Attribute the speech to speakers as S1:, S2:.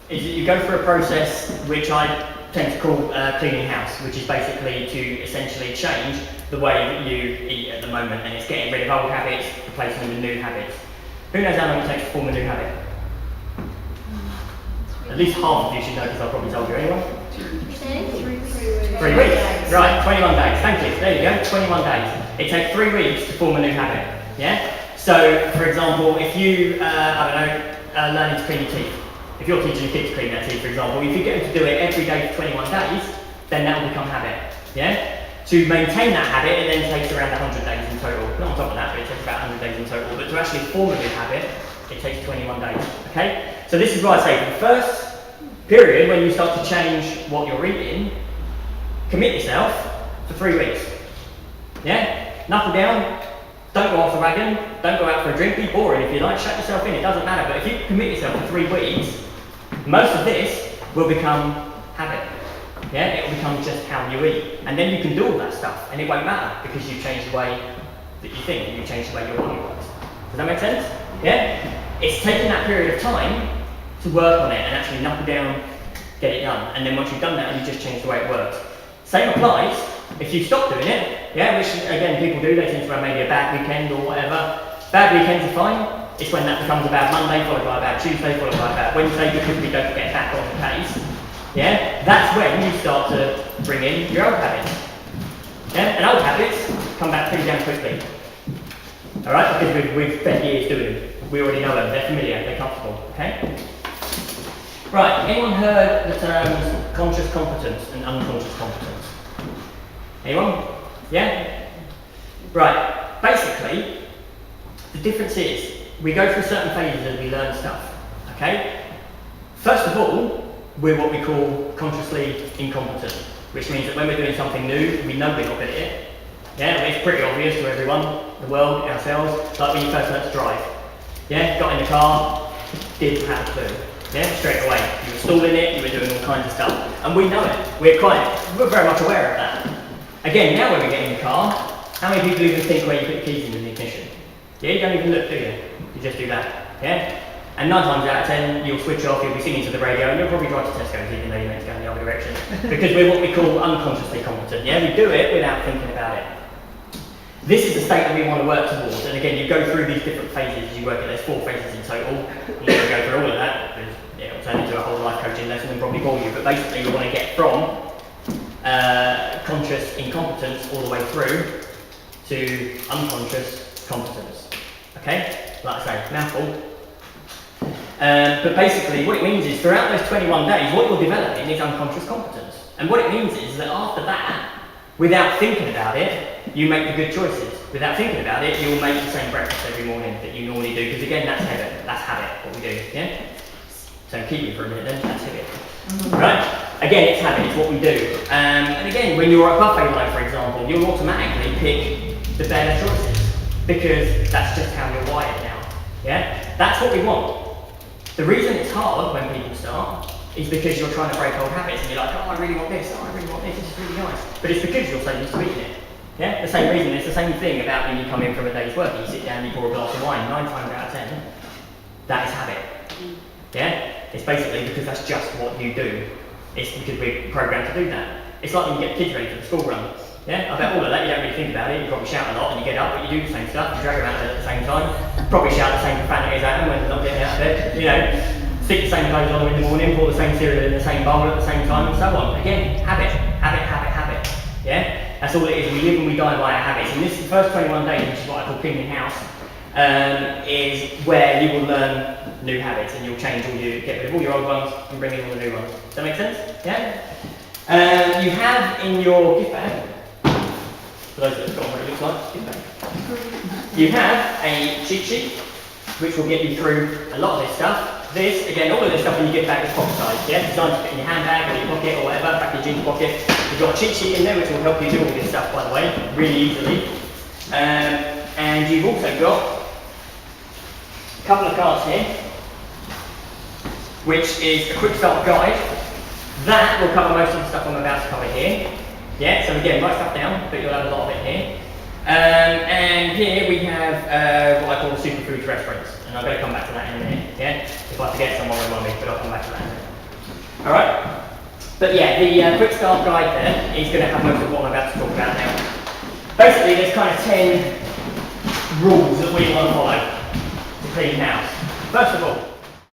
S1: is that you go through a process which I tend to call cleaning house, which is basically to essentially change the way that you eat at the moment, and it's getting rid of old habits, replacing them with new habits. Who knows how long it takes to form a new habit? At least half of you should know, because I've probably told you. Anyone? 3 weeks. Right, 21 days. Thank you. There you go, 21 days. It takes 3 weeks to form a new habit. Yeah? So, for example, if you, learning to clean your teeth. If you're teaching your kids to clean their teeth, for example, if you get them to do it every day for 21 days, then that will become habit. Yeah? To maintain that habit, it then takes around 100 days in total. Not on top of that, but it takes about 100 days in total. But to actually form a new habit, it takes 21 days. Okay? So this is why I say, the first period when you start to change what you're eating, commit yourself for 3 weeks. Yeah? Knuckle down, don't go off the wagon, don't go out for a drink, be boring if you like, shut yourself in, it doesn't matter. But if you commit yourself for 3 weeks, most of this will become habit. Yeah? It will become just how you eat. And then you can do all that stuff, and it won't matter because you've changed the way that you think, and you've changed the way your body works. Does that make sense? Yeah? It's taking that period of time to work on it and actually knuckle down, get it done. And then once you've done that, you just change the way it works. Same applies if you stop doing it, yeah, which again people do, they tend to have maybe a bad weekend or whatever. Bad weekends are fine. It's when that becomes a bad Monday, followed by a bad Tuesday, followed by a bad Wednesday, because we don't get back on the pace. Yeah, that's when you start to bring in your old habits. Yeah, and old habits come back pretty damn quickly. Alright, because we've spent years doing them. We already know them, they're familiar, they're comfortable, okay? Right, anyone heard the terms conscious competence and unconscious competence? Anyone? Yeah? Right, basically, the difference is, we go through certain phases as we learn stuff, okay? First of all, we're what we call consciously incompetent, which means that when we're doing something new, we know we're not good at it. Yeah, it's pretty obvious to everyone, the world, ourselves, like when you first learned to drive. Yeah, got in the car, didn't have a clue. Yeah, straight away. You were stalling it, you were doing all kinds of stuff. And we know it. We're very much aware of that. Again, now when we get in the car, how many people even think where you put the keys in the ignition? Yeah, you don't even look, do you? You just do that. Yeah? And 9 times out of 10, you'll switch off, you'll be singing to the radio, and you'll probably drive to Tesco's even though you're meant to go in the other direction. Because we're what we call unconsciously competent. Yeah, we do it without thinking about it. This is the state that we want to work towards, and again, you go through these different phases as you work it. There's 4 phases in total. You need to go through all of that, because it'll turn into a whole life coaching lesson and probably bore you, but basically you want to get from conscious incompetence all the way through to unconscious competence. Okay? Like I say, mouthful. But basically what it means is throughout those 21 days, what you're developing is unconscious competence. And what it means is that after that, without thinking about it, you make the good choices. Without thinking about it, you'll make the same breakfast every morning that you normally do, because again, that's habit, what we do, yeah? So keep it for a minute then, that's habit. Right? Again, it's habit, it's what we do. And again, when you're at a buffet line, for example, you'll automatically pick the better choices, because that's just how you're wired now, yeah? That's what we want. The reason it's hard when people start is because you're trying to break old habits and you're like, oh, I really want this, this is really nice. But it's because you're so used to eating it. Yeah, the same reason, it's the same thing about when you come in from a day's work, you sit down, you pour a glass of wine, 9 times out of 10, that is habit. Yeah, it's basically because that's just what you do. It's because we're programmed to do that. It's like when you get kids ready for the school run. Yeah, I bet all of that, you don't really think about it, you probably shout a lot when you get up, but you do the same stuff, you drag around at the same time, probably shout the same profanities at them when they're not getting out of bed, you know, stick the same clothes on in the morning, pour the same cereal in the same bowl at the same time, and so on. Again, habit, yeah? That's all it is, we live and we die by our habits, and this is the first 21 days, which is what I call cleaning house, is where you will learn new habits, and you'll get rid of all your old ones and bring in all the new ones. Does that make sense? Yeah? You have in your gift bag, for those that have got what it looks like, gift bag. You have a cheat sheet, which will get you through a lot of this stuff. This, again, all of this stuff in your gift bag is pocket sized, yeah? Designed to fit in your handbag or your pocket or whatever, back in your jeans pocket. You've got a cheat sheet in there which will help you do all this stuff, by the way, really easily. And you've also got a couple of cards here, which is a quick start guide. That will cover most of the stuff I'm about to cover here. Yeah, so again, write stuff down, but you'll have a lot of it here. And here we have what I call superfoods reference, and I'm going to come back to that in a minute. Yeah, if I forget, someone will remind me, but I'll come back to that in a minute. But yeah, the quick start guide there is going to have most of what I'm about to talk about now. Basically, there's kind of 10 rules that we want to follow to clean house. First of all,